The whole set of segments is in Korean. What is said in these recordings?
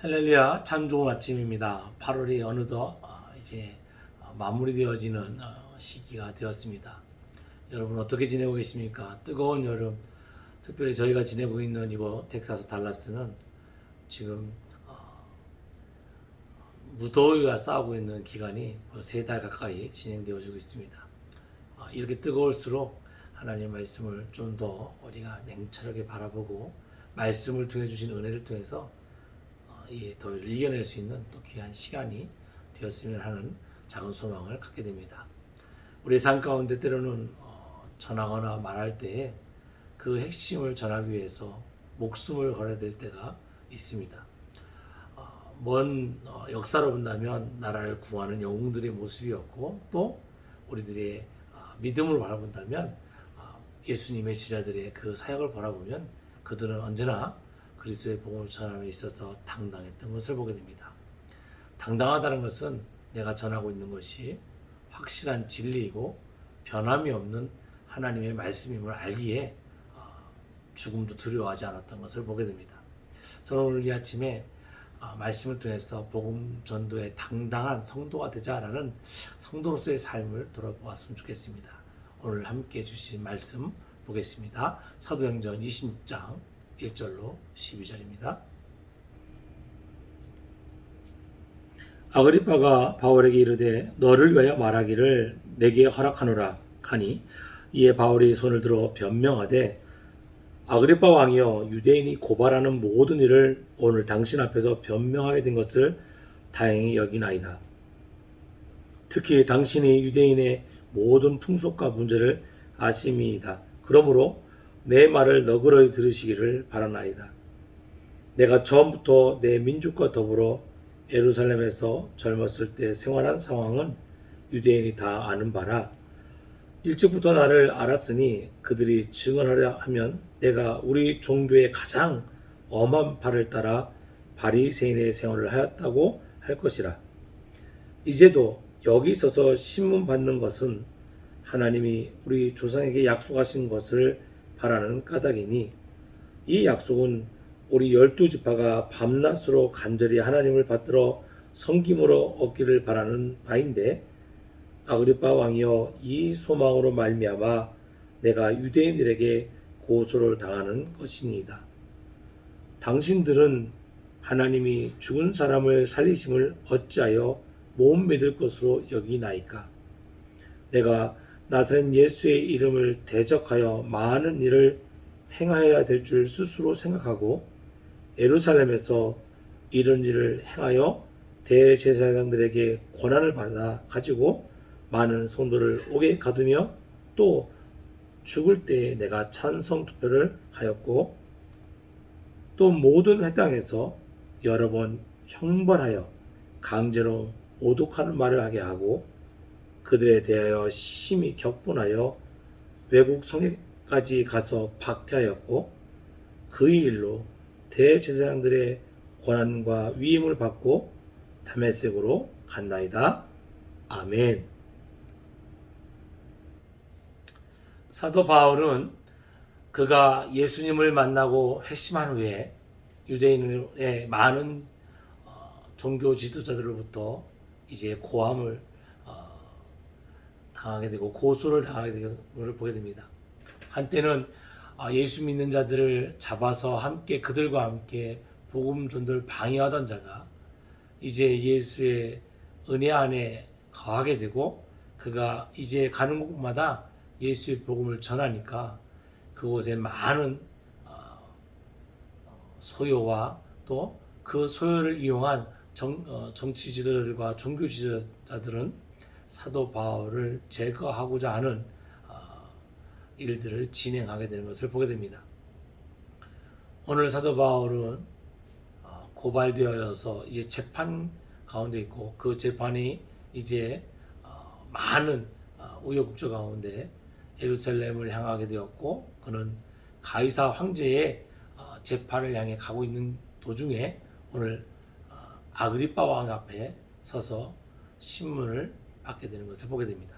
할렐루야, 참 좋은 아침입니다. 8월이 어느덧 이제 마무리되어지는 시기가 되었습니다. 여러분 어떻게 지내고 계십니까? 뜨거운 여름, 특별히 저희가 지내고 있는 이곳 텍사스 달라스는 지금 무더위가 싸우고 있는 기간이 벌써 3달 가까이 진행되어지고 있습니다. 이렇게 뜨거울수록 하나님의 말씀을 좀 더 우리가 냉철하게 바라보고 말씀을 통해 주신 은혜를 통해서 이 더위를 이겨낼 수 있는 또 귀한 시간이 되었으면 하는 작은 소망을 갖게 됩니다. 우리의 삶 가운데 때로는 전하거나 말할 때에 그 핵심을 전하기 위해서 목숨을 걸어야 될 때가 있습니다. 먼 역사로 본다면 나라를 구하는 영웅들의 모습이었고, 또 우리들의 믿음으로 바라본다면 예수님의 제자들의 그 사역을 바라보면 그들은 언제나 그리스도의 복음을 전함에 있어서 당당했던 것을 보게 됩니다. 당당하다는 것은 내가 전하고 있는 것이 확실한 진리이고 변함이 없는 하나님의 말씀임을 알기에 죽음도 두려워하지 않았던 것을 보게 됩니다. 저는 오늘 이 아침에 말씀을 통해서 복음 전도에 당당한 성도가 되자라는 성도로서의 삶을 돌아보았으면 좋겠습니다. 오늘 함께 주신 말씀 보겠습니다. 사도행전 26장 1절로 12절입니다. 아그리빠가 바울에게 이르되 너를 위하여 말하기를 내게 허락하노라 하니, 이에 바울이 손을 들어 변명하되 아그리빠 왕이여, 유대인이 고발하는 모든 일을 오늘 당신 앞에서 변명하게 된 것을 다행히 여기나이다. 특히 당신이 유대인의 모든 풍속과 문제를 아심이이다. 그러므로 내 말을 너그러이 들으시기를 바라나이다. 내가 처음부터 내 민족과 더불어 예루살렘에서 젊었을 때 생활한 상황은 유대인이 다 아는 바라. 일찍부터 나를 알았으니 그들이 증언하려 하면 내가 우리 종교의 가장 엄한 바를 따라 바리새인의 생활을 하였다고 할 것이라. 이제도 여기 있어서 신문 받는 것은 하나님이 우리 조상에게 약속하신 것을 바라는 까닭이니, 이 약속은 우리 12지파가 밤낮으로 간절히 하나님을 받들어 섬김으로 얻기를 바라는 바인데, 아그리빠 왕이여, 이 소망으로 말미암아 내가 유대인들에게 고소를 당하는 것이니이다. 당신들은 하나님이 죽은 사람을 살리심을 어찌하여 못 믿을 것으로 여기나이까? 내가 나사렛 예수의 이름을 대적하여 많은 일을 행하여야 될 줄 스스로 생각하고 예루살렘에서 이런 일을 행하여 대제사장들에게 권한을 받아 가지고 많은 성도를 옥에 가두며 또 죽을 때에 내가 찬성 투표를 하였고, 또 모든 회당에서 여러 번 형벌하여 강제로 모독하는 말을 하게 하고 그들에 대하여 심히 격분하여 외국 성에까지 가서 박해하였고, 그 일로 대제사장들의 권한과 위임을 받고 다메섹으로 간나이다. 아멘. 사도 바울은 그가 예수님을 만나고 회심한 후에 유대인의 많은 종교 지도자들로부터 이제 고함을 당하게 되고 고소를 당하게 되는 것을 보게 됩니다. 한때는 예수 믿는 자들을 잡아서 함께 그들과 함께 복음 전도를 방해하던 자가 이제 예수의 은혜 안에 거하게 되고, 그가 이제 가는 곳마다 예수의 복음을 전하니까 그곳에 많은 소요와 또 그 소요를 이용한 정치 지도자들과 종교 지도자들은 사도 바울을 제거하고자 하는 일들을 진행하게 되는 것을 보게 됩니다. 오늘 사도 바울은 고발되어서 이제 재판 가운데 있고, 그 재판이 이제 많은 우여곡절 가운데 예루살렘을 향하게 되었고, 그는 가이사 황제의 재판을 향해 가고 있는 도중에 오늘 아그리빠 왕 앞에 서서 신문을 받게 되는 것을 보게 됩니다.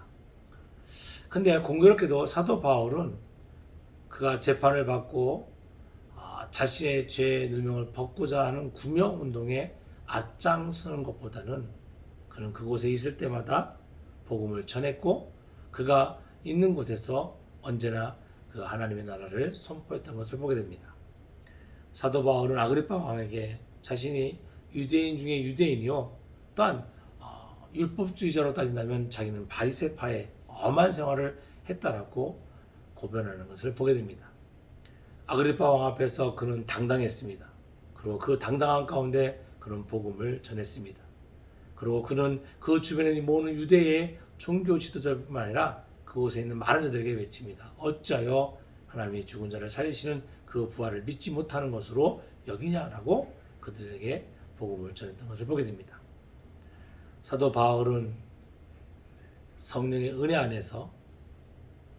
근데 공교롭게도 사도 바울은 그가 재판을 받고 자신의 죄의 누명을 벗고자 하는 구명 운동에 앞장서는 것보다는 그는 그곳에 있을 때마다 복음을 전했고 그가 있는 곳에서 언제나 그 하나님의 나라를 선포했던 것을 보게 됩니다. 사도 바울은 아그리파 왕에게 자신이 유대인 중에 유대인이요 또한 율법주의자로 따진다면 자기는 바리새파의 엄한 생활을 했다라고 고변하는 것을 보게 됩니다. 아그리파 왕 앞에서 그는 당당했습니다. 그리고 그 당당한 가운데 그는 복음을 전했습니다. 그리고 그는 그 주변에 모는 유대의 종교 지도자뿐만 아니라 그곳에 있는 많은 자들에게 외칩니다. 어찌하여 하나님이 죽은 자를 살리시는 그 부활을 믿지 못하는 것으로 여기냐라고 그들에게 복음을 전했던 것을 보게 됩니다. 사도 바울은 성령의 은혜 안에서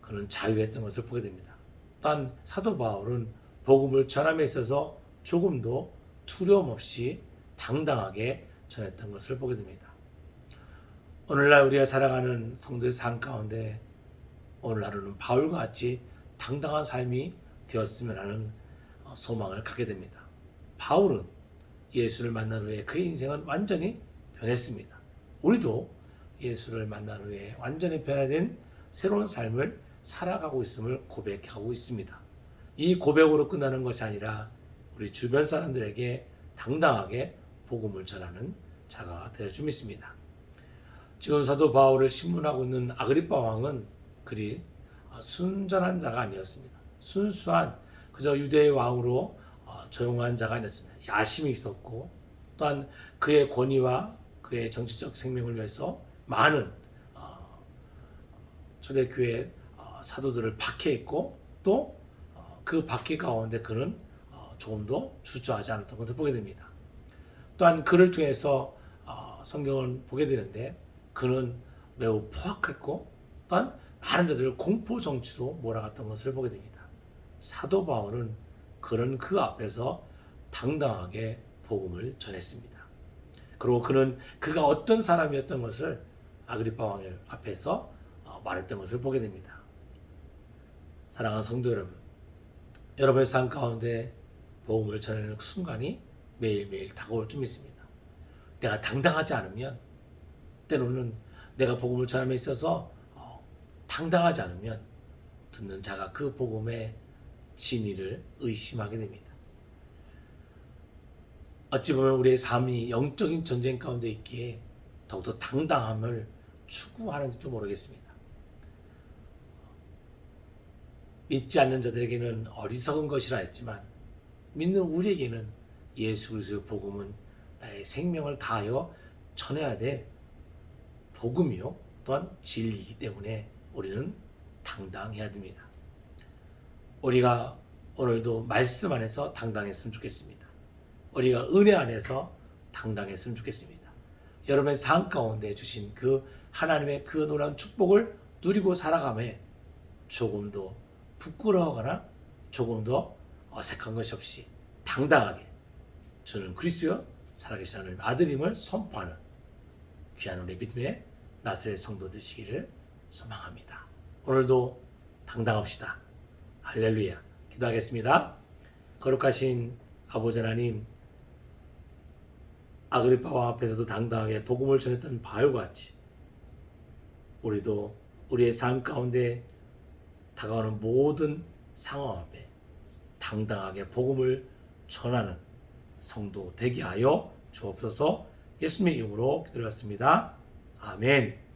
그는 자유했던 것을 보게 됩니다. 또한 사도 바울은 복음을 전함에 있어서 조금도 두려움 없이 당당하게 전했던 것을 보게 됩니다. 오늘날 우리가 살아가는 성도의 삶 가운데 오늘 하루는 바울과 같이 당당한 삶이 되었으면 하는 소망을 갖게 됩니다. 바울은 예수를 만난 후에 그의 인생은 완전히 변했습니다. 우리도 예수를 만난 후에 완전히 변화된 새로운 삶을 살아가고 있음을 고백하고 있습니다. 이 고백으로 끝나는 것이 아니라 우리 주변 사람들에게 당당하게 복음을 전하는 자가 되어 주 믿습니다. 지금 사도 바울을 신문하고 있는 아그리파 왕은 그리 순전한 자가 아니었습니다. 순수한 그저 유대의 왕으로 조용한 자가 아니었습니다. 야심이 있었고 또한 그의 권위와 그의 정치적 생명을 위해서 많은 초대교회 사도들을 박해했고 또 그 박해 가운데 그는 조금도 주저하지 않았던 것을 보게 됩니다. 또한 그를 통해서 성경을 보게 되는데 그는 매우 포악했고 또한 많은 자들을 공포 정치로 몰아갔던 것을 보게 됩니다. 사도 바울은 그런 그 앞에서 당당하게 복음을 전했습니다. 그리고 그는 그가 어떤 사람이었던 것을 아그리파 왕 앞에서 말했던 것을 보게 됩니다. 사랑하는 성도 여러분, 여러분의 삶 가운데 복음을 전하는 순간이 매일매일 다가올 줄 믿습니다. 내가 당당하지 않으면 때로는 내가 복음을 전함에 있어서 당당하지 않으면 듣는 자가 그 복음의 진리를 의심하게 됩니다. 어찌 보면 우리의 삶이 영적인 전쟁 가운데 있기에 더욱더 당당함을 추구하는지도 모르겠습니다. 믿지 않는 자들에게는 어리석은 것이라 했지만 믿는 우리에게는 예수 그리스도의 복음은 나의 생명을 다하여 전해야 될 복음이요 또한 진리이기 때문에 우리는 당당해야 됩니다. 우리가 오늘도 말씀 안에서 당당했으면 좋겠습니다. 우리가 은혜 안에서 당당했으면 좋겠습니다. 여러분의 삶 가운데 주신 그 하나님의 그 놀라운 축복을 누리고 살아가며 조금도 부끄러워하거나 조금도 어색한 것이 없이 당당하게 주는 그리스도여 살아계신 하나님 아들임을 선포하는 귀한 우리 믿음의 나사렛 성도 되시기를 소망합니다. 오늘도 당당합시다. 할렐루야. 기도하겠습니다. 거룩하신 아버지 하나님, 아그리파 왕 앞에서도 당당하게 복음을 전했던 바울과 같이 우리도 우리의 삶 가운데 다가오는 모든 상황 앞에 당당하게 복음을 전하는 성도 되게 하여 주옵소서. 예수님의 이름으로 기도드렸습니다. 아멘.